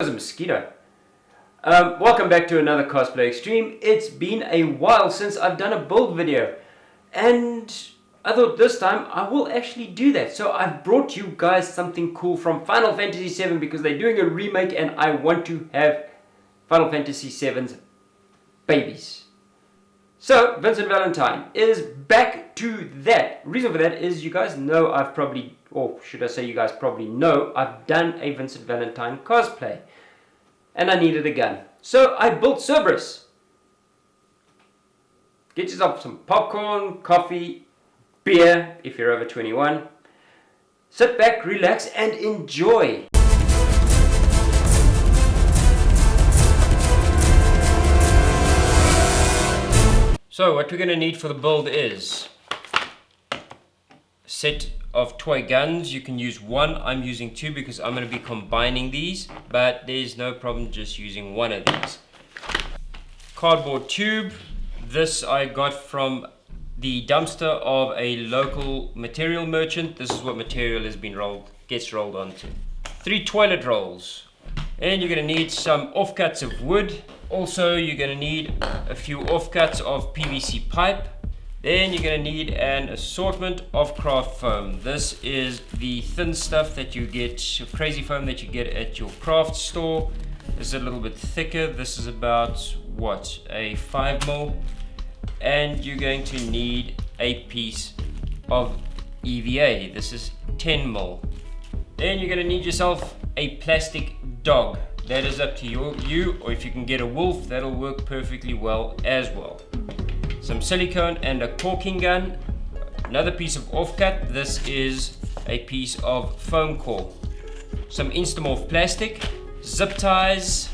A mosquito. Welcome back to another Cosplay Extreme. It's been a while since I've done a build video, and I thought this time I will actually do that. So I've brought you guys something cool from Final Fantasy VII because they're doing a remake and I want to have Final Fantasy VII's babies. So Vincent Valentine is back to that. Reason for that is you guys know I've probably, or should I say you guys probably know, I've done a Vincent Valentine cosplay. And I needed a gun. So I built Cerberus. Get yourself some popcorn, coffee, beer if you're over 21. Sit back, relax and enjoy. So what we're going to need for the build is a set of toy guns. You can use one. I'm using two because I'm going to be combining these, but there's no problem just using one of these. Cardboard tube. This I got from the dumpster of a local material merchant. This is what material gets rolled onto. 3 toilet rolls. And you're going to need some offcuts of wood. Also, you're going to need a few offcuts of PVC pipe. Then you're going to need an assortment of craft foam. This is the thin stuff that you get, crazy foam that you get at your craft store. This is a little bit thicker. This is about, what, a 5mm. And you're going to need a piece of EVA. This is 10mm. Then you're going to need yourself a plastic dog. That is up to you, or if you can get a wolf, that'll work perfectly well as well. Some silicone and a caulking gun. Another piece of offcut. This is a piece of foam core. Some Instamorph plastic. Zip ties.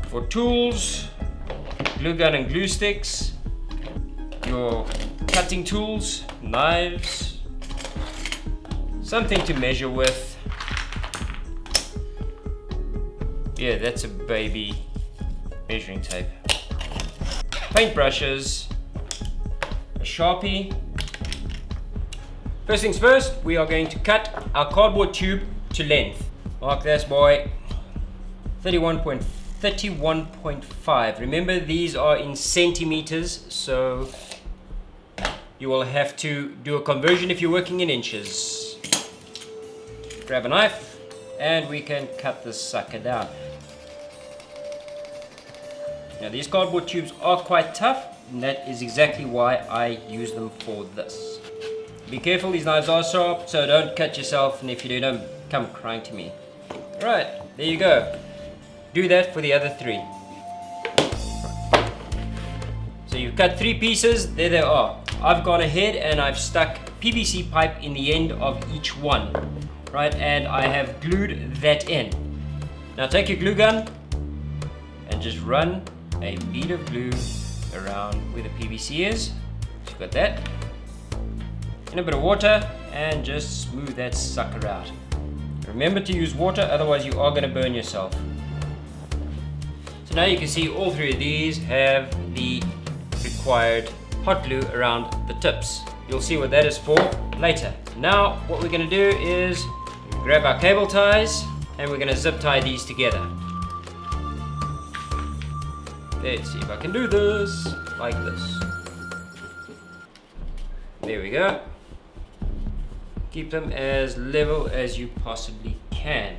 For tools, glue gun and glue sticks. Your cutting tools, knives. Something to measure with. Yeah, that's a baby measuring tape. Paint brushes, a Sharpie. First things first, we are going to cut our cardboard tube to length. Mark this, boy. 31.5. Remember, these are in centimeters, so you will have to do a conversion if you're working in inches. Grab a knife, and we can cut this sucker down. Now these cardboard tubes are quite tough, and that is exactly why I use them for this. Be careful, these knives are sharp, so don't cut yourself, and if you do, don't come crying to me. Alright, there you go. Do that for the other 3. So you've cut 3 pieces, there they are. I've gone ahead and I've stuck PVC pipe in the end of each one. Right, and I have glued that in. Now take your glue gun and just run a bead of glue around where the PVC is. So you've got that. And a bit of water and just smooth that sucker out. Remember to use water, otherwise you are going to burn yourself. So now you can see all 3 of these have the required hot glue around the tips. You'll see what that is for later. Now what we're going to do is grab our cable ties and we're going to zip tie these together. Let's see if I can do this like this. There we go. Keep them as level as you possibly can.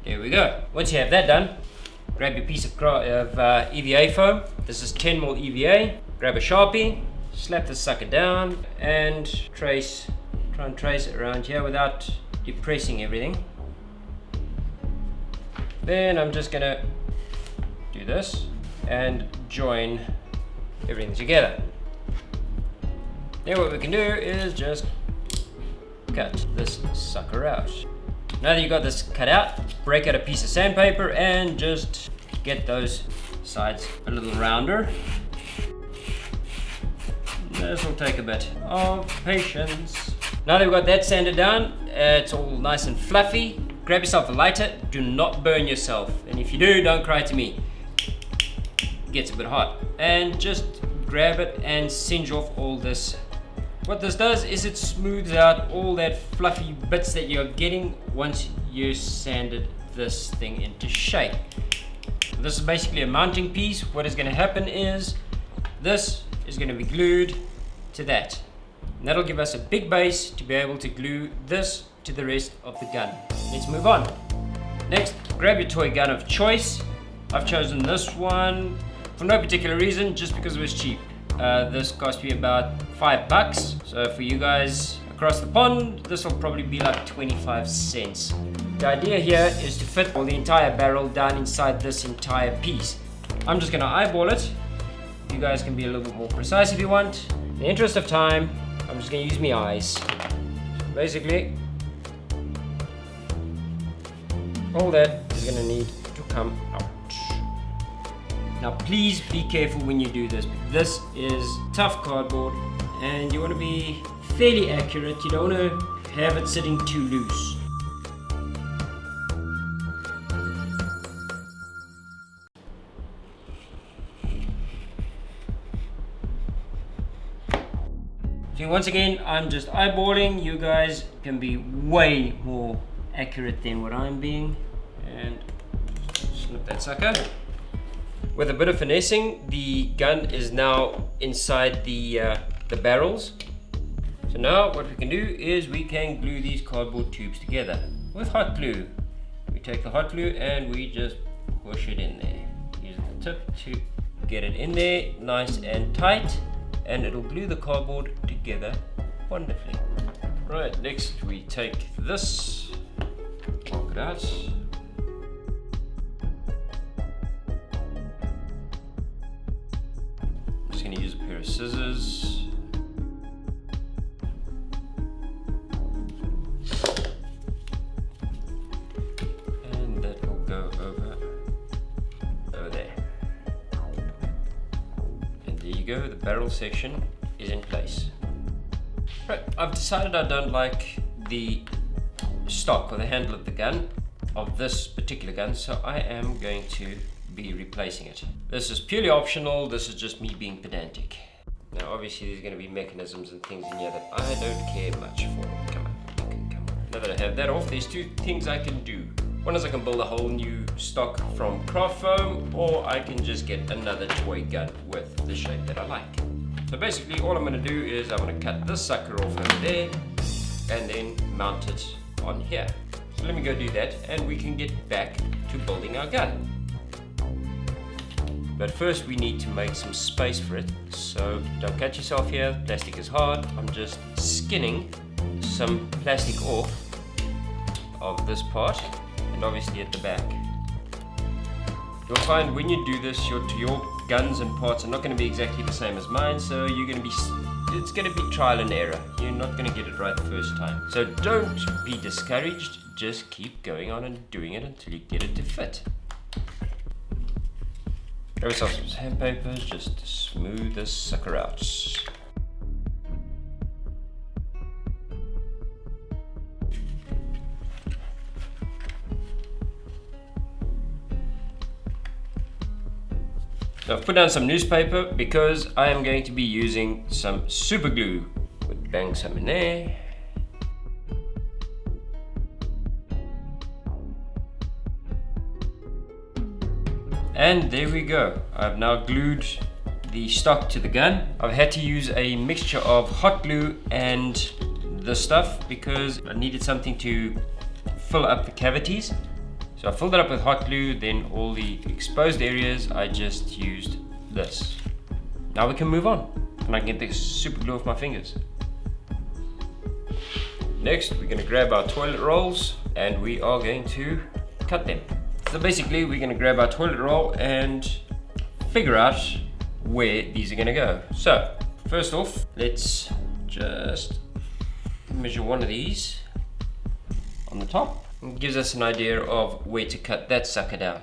There we go. Once you have that done, grab your piece of EVA foam. This is 10mm EVA. Grab a Sharpie, slap the sucker down and try and trace it around here without depressing everything. Then I'm just gonna do this and join everything together. Then what we can do is just cut this sucker out. Now that you got this cut out, break out a piece of sandpaper and just get those sides a little rounder. This will take a bit of patience. Now that we've got that sanded down, it's all nice and fluffy. Grab yourself a lighter, do not burn yourself. And if you do, don't cry to me. It gets a bit hot. And just grab it and singe off all this. What this does is it smooths out all that fluffy bits that you're getting once you sand it this thing into shape. This is basically a mounting piece. What is going to happen is this is going to be glued to that. And that'll give us a big base to be able to glue this to the rest of the gun. Let's move on. Next, grab your toy gun of choice. I've chosen this one for no particular reason, just because it was cheap. This cost me about $5. So for you guys across the pond, this will probably be like 25 cents. The idea here is to fit the entire barrel down inside this entire piece. I'm just gonna eyeball it. You guys can be a little bit more precise if you want. In the interest of time, I'm just gonna use my eyes. So basically, all that is gonna need to come out. Now please be careful when you do this. This is tough cardboard and you want to be fairly accurate. You don't want to have it sitting too loose. So once again, I'm just eyeballing. You guys can be way more accurate than what I'm being. And snip that sucker. With a bit of finessing, the gun is now inside the barrels. So now what we can do is we can glue these cardboard tubes together with hot glue. We take the hot glue and we just push it in there. Use the tip to get it in there nice and tight, and it'll glue the cardboard together wonderfully. Right, next we take this, mark it out. Going to use a pair of scissors. And that will go over there. And there you go, the barrel section is in place. Right, I've decided I don't like the stock or the handle of the gun, of this particular gun, so I am going to be replacing it. This is purely optional. This is just me being pedantic. Now obviously there's going to be mechanisms and things in here that I don't care much for. Come on. Now that I have that off, there's two things I can do. One is I can build a whole new stock from craft foam, or I can just get another toy gun with the shape that I like. So basically all I'm going to do is I'm going to cut this sucker off over there and then mount it on here. So let me go do that and we can get back to building our gun. But first we need to make some space for it, so don't cut yourself here, plastic is hard. I'm just skinning some plastic off of this part and obviously at the back. You'll find when you do this, your guns and parts are not going to be exactly the same as mine, so it's going to be trial and error. You're not going to get it right the first time. So don't be discouraged, just keep going on and doing it until you get it to fit. Grab yourself some sandpaper just to smooth this sucker out. So I've put down some newspaper because I am going to be using some super glue. Would bang some in there. And there we go. I've now glued the stock to the gun. I've had to use a mixture of hot glue and this stuff because I needed something to fill up the cavities. So I filled it up with hot glue, then all the exposed areas I just used this. Now we can move on and I can get the super glue off my fingers. Next we're going to grab our toilet rolls and we are going to cut them. So basically we're going to grab our toilet roll and figure out where these are going to go. So first off, let's just measure one of these on the top. It gives us an idea of where to cut that sucker down.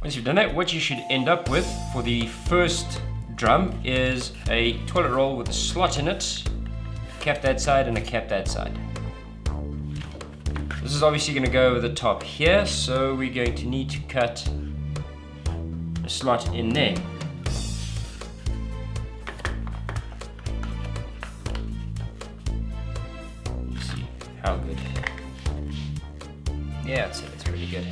Once you've done that, what you should end up with for the first drum is a toilet roll with a slot in it, a cap that side and a cap that side. This is obviously going to go over the top here, so we're going to need to cut a slot in there. Let's see how good. Yeah, that's it. really good.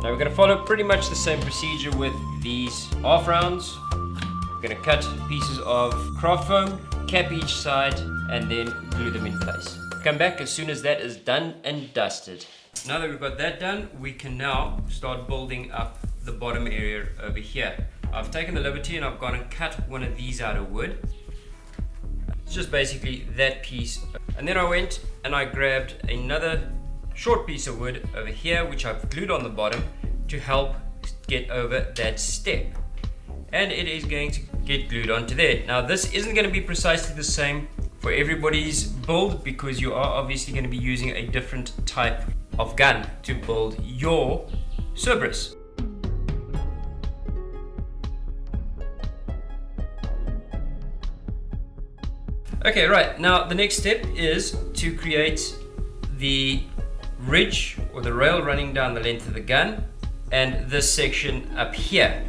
Now we're going to follow pretty much the same procedure with these half rounds. We're going to cut pieces of craft foam, cap each side, and then glue them in place. Come back as soon as that is done and dusted. Now that we've got that done, we can now start building up the bottom area over here. I've taken the liberty and I've gone and cut one of these out of wood. It's just basically that piece. And then I went and I grabbed another short piece of wood over here, which I've glued on the bottom to help get over that step. And it is going to get glued onto there. Now this isn't going to be precisely the same for everybody's build, because you are obviously going to be using a different type of gun to build your Cerberus. Okay, right, now the next step is to create the ridge or the rail running down the length of the gun and this section up here.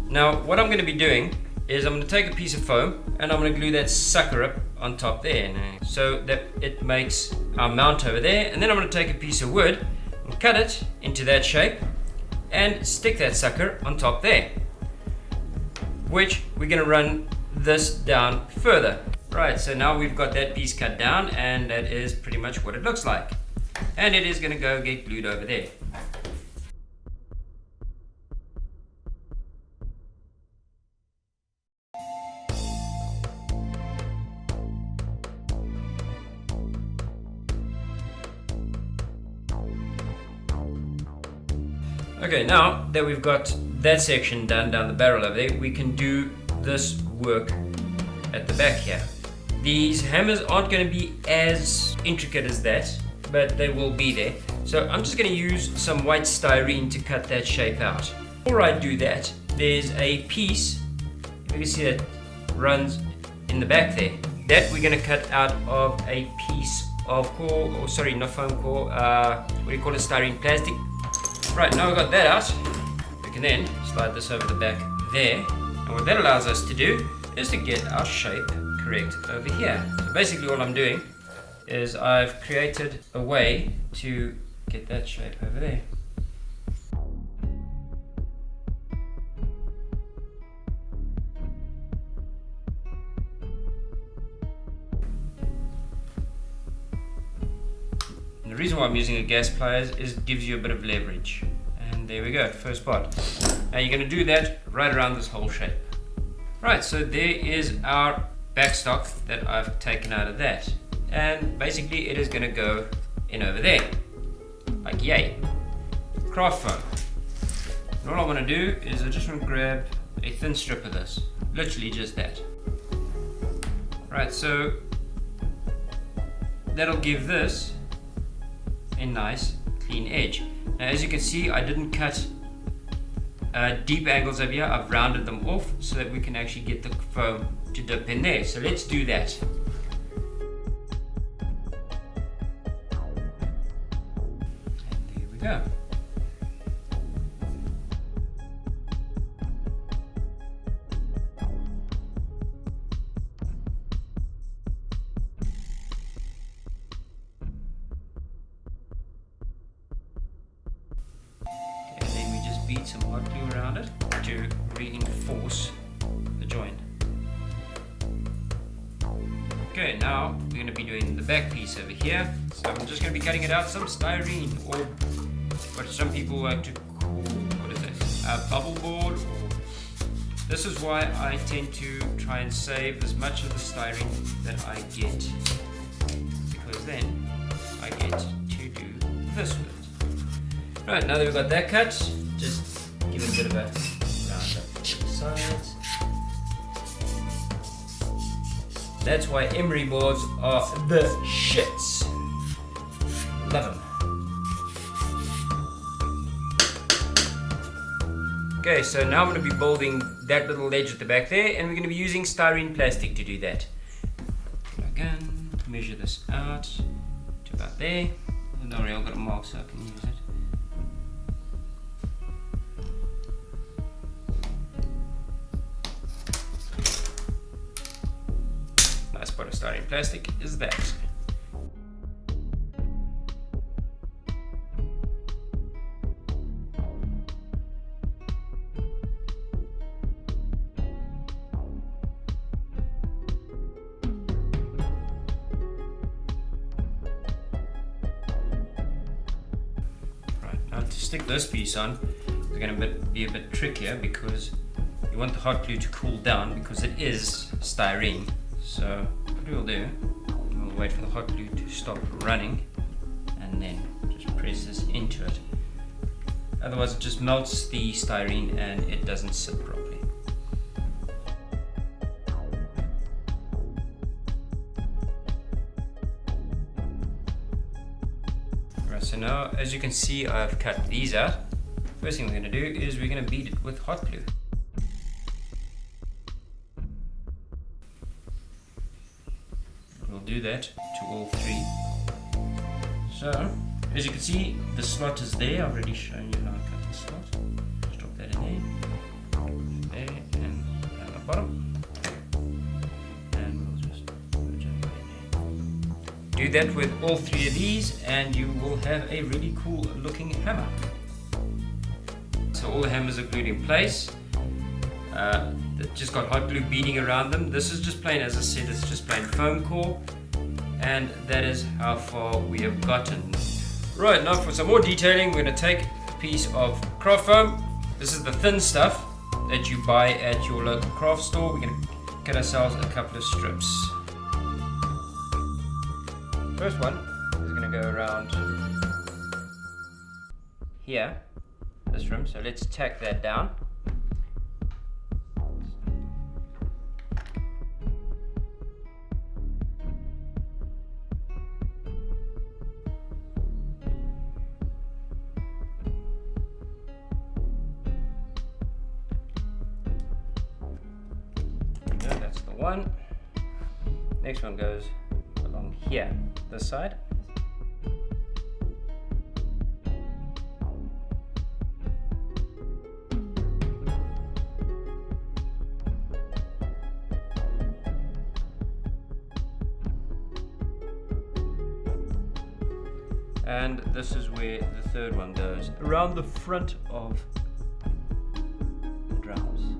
Now what I'm going to be doing is I'm going to take a piece of foam and I'm going to glue that sucker up on top there so that it makes our mount over there, and then I'm going to take a piece of wood and cut it into that shape and stick that sucker on top there, which we're going to run this down further. Right, so now we've got that piece cut down and that is pretty much what it looks like. And it is going to go get glued over there. Okay, now that we've got that section done down the barrel over there, we can do this work at the back here. These hammers aren't going to be as intricate as that, but they will be there. So I'm just going to use some white styrene to cut that shape out. Before I do that, there's a piece, you can see that runs in the back there, that we're going to cut out of a piece of core, or sorry, not foam core, what do you call it, styrene plastic. Right, now we've got that out, we can then slide this over the back there, and what that allows us to do is to get our shape correct over here. So basically all I'm doing is I've created a way to get that shape over there. And the reason why I'm using a gas pliers is it gives you a bit of leverage. And there we go, first part. Now you're going to do that right around this whole shape. Right, so there is our backstock that I've taken out of that. And basically it is going to go in over there, like yay. Craft foam. And all I want to do is I just want to grab a thin strip of this, literally just that. Right, so that'll give this a nice clean edge. Now as you can see, I didn't cut deep angles over here. I've rounded them off so that we can actually get the foam to dip in there. So let's do that. And there we go. Okay, and then we just beat some hot glue around it to reinforce the joint. Okay, now we're going to be doing the back piece over here. So I'm just going to be cutting it out some styrene, or what some people like to call, what is it, a bubble board. This is why I tend to try and save as much of the styrene that I get, because then I get to do this with it. Right, now that we've got that cut, just give it a bit of a round up to the sides. That's why emery boards are the shits. Love them. Okay, so now I'm going to be building that little ledge at the back there, and we're going to be using styrene plastic to do that. Again, measure this out to about there. And don't worry, I've got a mark so I can use it. of plastic is that? Now to stick this piece on, it's going to be a bit trickier because you want the hot glue to cool down because it is styrene. So what we'll do, we'll wait for the hot glue to stop running and then just press this into it. Otherwise it just melts the styrene and it doesn't sit properly. So now, as you can see, I've cut these out. First thing we're going to do is we're going to bead it with hot glue. We'll do that to all three. So, as you can see, the slot is there. I've already shown you how I cut the slot. Just drop that in there, and down the bottom. Do that with all three of these and you will have a really cool looking hammer. So all the hammers are glued in place. They've just got hot glue beading around them. This is just plain, as I said, it's just plain foam core, and that is how far we have gotten. Right, now for some more detailing, we're going to take a piece of craft foam. This is the thin stuff that you buy at your local craft store. We're going to cut ourselves a couple of strips. First one is going to go around here, this rim, so let's tack that down. There, that's the one. Next one goes along here, this side. And this is where the third one goes, around the front of the drums.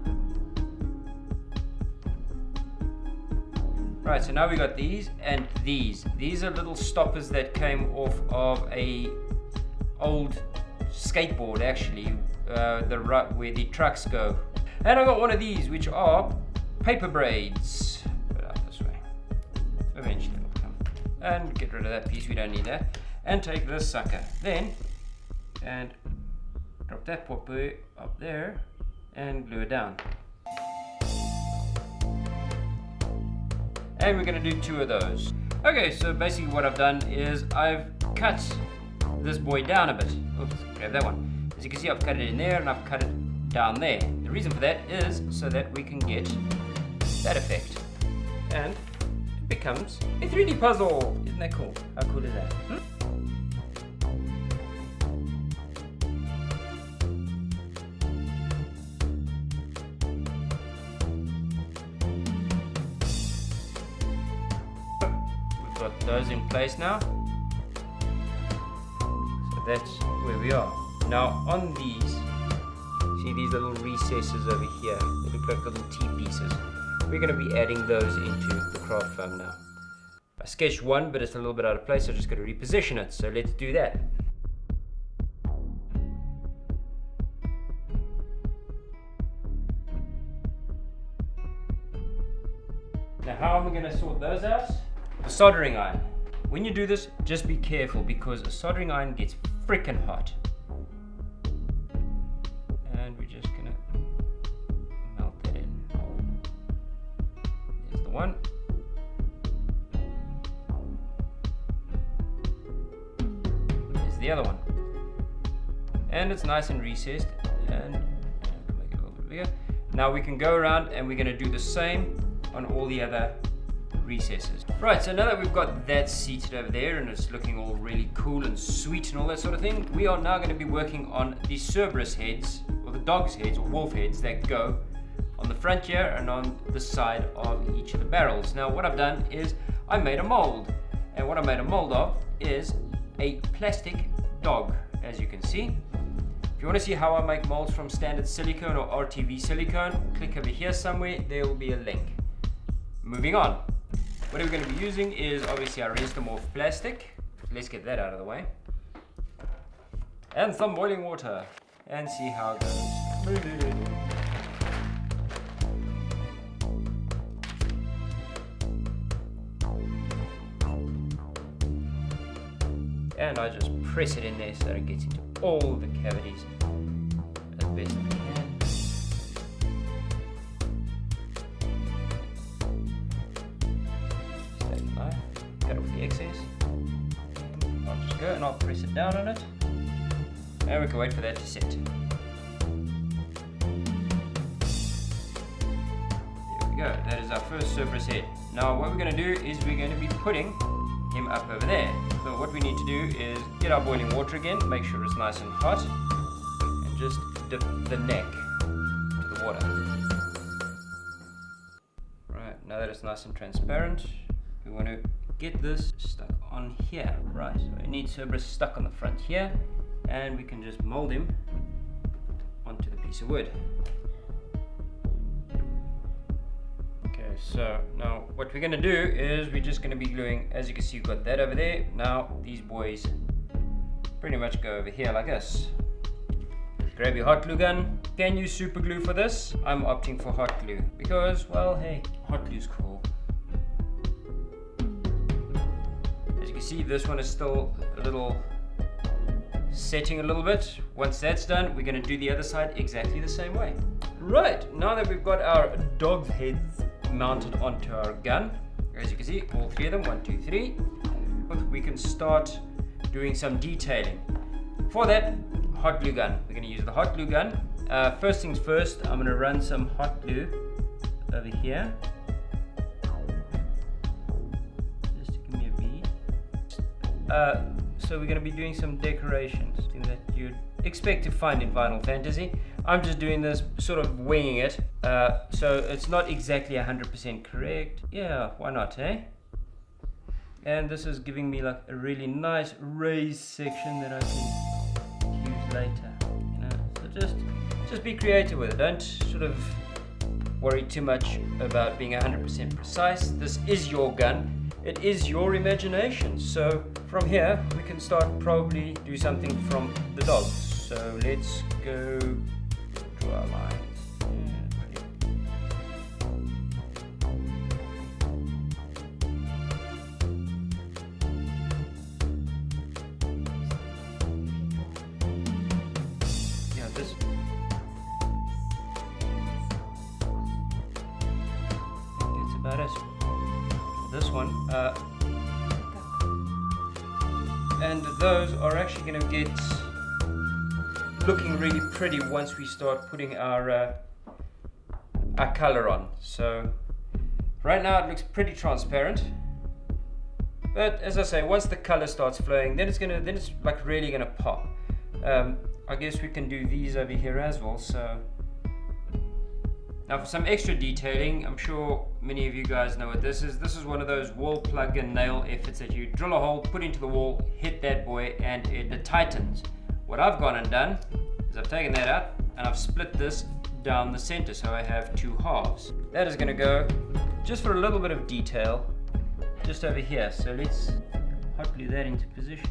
Right, so now we got these and these. These are little stoppers that came off of a old skateboard, actually, where the trucks go. And I got one of these, which are paper braids. Put it out this way. Eventually it'll come. And get rid of that piece, we don't need that. And take this sucker then and drop that popper up there and glue it down. And we're going to do two of those. Okay, so basically what I've done is I've cut this boy down a bit. Oops, grab that one. As you can see, I've cut it in there and I've cut it down there. The reason for that is so that we can get that effect. And it becomes a 3D puzzle. Isn't that cool? How cool is that? Got those in place now, so that's where we are. Now on these, see these little recesses over here, they look like little T-pieces. We're going to be adding those into the craft foam now. I sketched one, but it's a little bit out of place, so I'm just going to reposition it, so let's do that. Now how am I going to sort those out? A soldering iron. When you do this, just be careful because a soldering iron gets freaking hot. And we're just gonna melt that in. There's the one. There's the other one. And it's nice and recessed. And make it a little bit bigger. Now we can go around and we're gonna do the same on all the other recesses. Right, so now that we've got that seated over there and it's looking all really cool and sweet and all that sort of thing, we are now going to be working on the Cerberus heads, or the dog's heads, or wolf heads that go on the front here and on the side of each of the barrels. Now what I've done is I made a mold. And what I made a mold of is a plastic dog, as you can see. If you want to see how I make molds from standard silicone or RTV silicone, click over here somewhere, there will be a link. Moving on. What we're going to be using is obviously our restomorph plastic. Let's get that out of the way. And some boiling water. And see how it goes. And I just press it in there so that it gets into all the cavities as best I can. Stay knife, cut off the excess. I'll just go and I'll press it down on it. And we can wait for that to set. There we go, that is our first Cerberus head. Now what we're going to do is we're going to be putting him up over there. So what we need to do is get our boiling water again, make sure it's nice and hot, and just dip the neck to the water. Right, now that it's nice and transparent, we want to get this stuck on here. Right, so we need Cerberus stuck on the front here, and we can just mold him onto the piece of wood. So now what we're going to do is we're just going to be gluing, as you can see, we've got that over there. Now these boys pretty much go over here like this. Grab your hot glue gun. You can use super glue for this. I'm opting for hot glue because, well, hey, hot glue's cool. As you can see, this one is still a little setting a little bit. Once that's done, we're going to do the other side exactly the same way. Right, now that we've got our dog's heads mounted onto our gun, as you can see, all three of them, 1, 2, 3, we can start doing some detailing. For that, hot glue gun. We're going to use the hot glue gun. First things first, I'm going to run some hot glue over here. Just to give me a bead. So we're going to be doing some decorations, something that you'd expect to find in Vinyl Fantasy. I'm just doing this, sort of winging it, so it's not exactly 100% correct. Yeah, why not, eh? And this is giving me like a really nice raised section that I can use later, you know. So just be creative with it. Don't sort of worry too much about being 100% precise. This is your gun. It is your imagination. So from here, we can start probably do something from the dogs. So let's go draw our lines. Yeah, this. That's about it. This one. And those are actually going to get looking really pretty once we start putting our color on. So right now it looks pretty transparent, but as I say, once the color starts flowing, then it's like really gonna pop. I guess we can do these over here as well. So now for some extra detailing, I'm sure many of you guys know what this is. This is one of those wall plug and nail efforts that you drill a hole, put into the wall, hit that boy, and it tightens. What I've gone and done is I've taken that out and I've split this down the center, so I have two halves. That is going to go just for a little bit of detail just over here. So let's hot glue that into position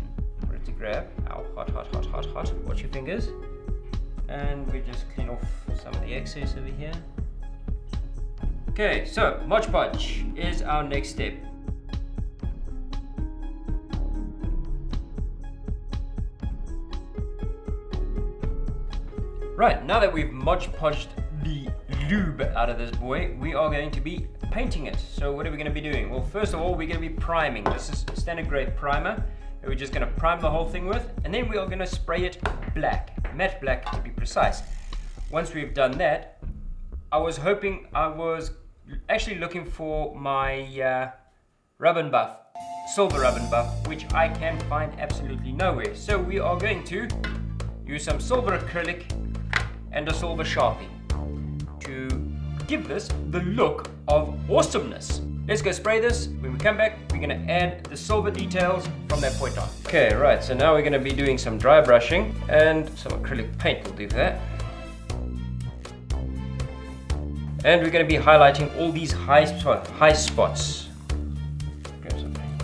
for it to grab. Ow, hot, hot, hot, hot, hot. Watch your fingers. And we just clean off some of the excess over here. Okay, so Mod Podge is our next step. Right, now that we've Mod Podged the lube out of this boy, we are going to be painting it. So what are we going to be doing? Well, first of all, we're going to be priming. This is standard grade primer that we're just going to prime the whole thing with, and then we are going to spray it black, matte black to be precise. Once we've done that, I was actually looking for my rub and buff, silver rub and buff, which I can find absolutely nowhere. So we are going to use some silver acrylic and a silver Sharpie to give this the look of awesomeness. Let's go spray this. When we come back, we're gonna add the silver details from that point on. Okay, right, so now we're gonna be doing some dry brushing and some acrylic paint will do that. And we're gonna be highlighting all these high spots. Grab some paint.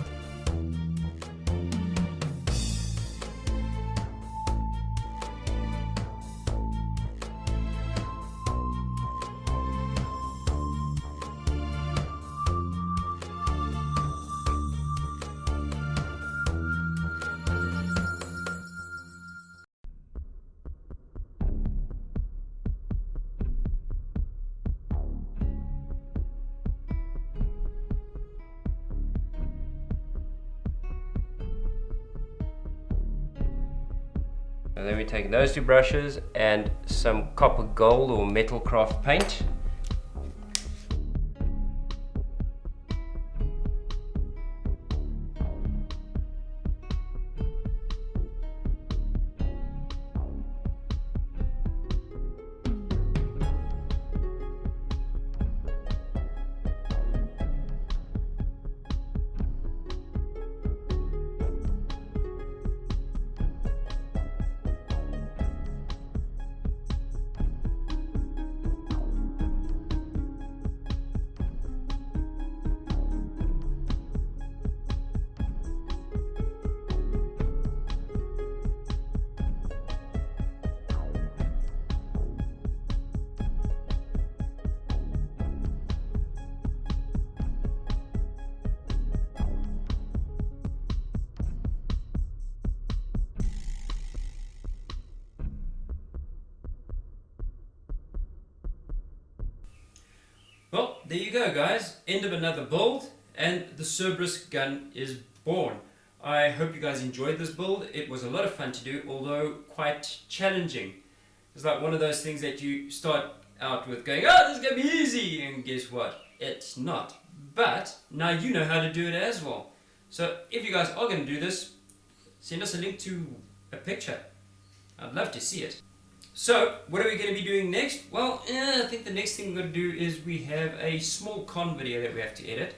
And then we take those two brushes and some copper gold or metal craft paint. Well, there you go guys, end of another build and the Cerberus gun is born. I hope you guys enjoyed this build. It was a lot of fun to do, although quite challenging. It's like one of those things that you start out with going, oh, this is going to be easy, and guess what? It's not. But now you know how to do it as well. So if you guys are going to do this, send us a link to a picture. I'd love to see it. So, what are we going to be doing next? Well, I think the next thing we're going to do is we have a small con video that we have to edit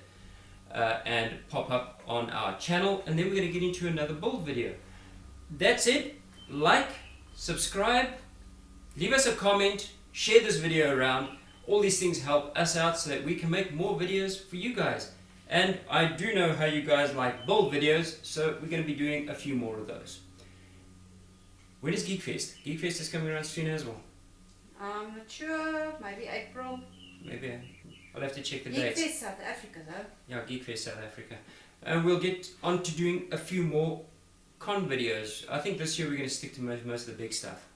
and pop up on our channel, and then we're going to get into another build video. That's it. Like, subscribe, leave us a comment, share this video around. All these things help us out so that we can make more videos for you guys. And I do know how you guys like build videos, so we're going to be doing a few more of those. When is GeekFest? GeekFest is coming around soon as well. I'm not sure, maybe April. Maybe. I'll have to check the dates. GeekFest South Africa though. Yeah, GeekFest South Africa. And we'll get on to doing a few more con videos. I think this year we're going to stick to most of the big stuff.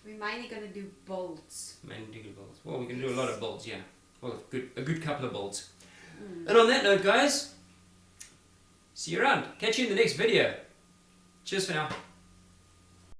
We're mainly going to do builds. Mainly do builds. Well, we're going to do a lot of builds, yeah. Well, a good couple of builds. And on that note, guys, see you around. Catch you in the next video. Cheers for now.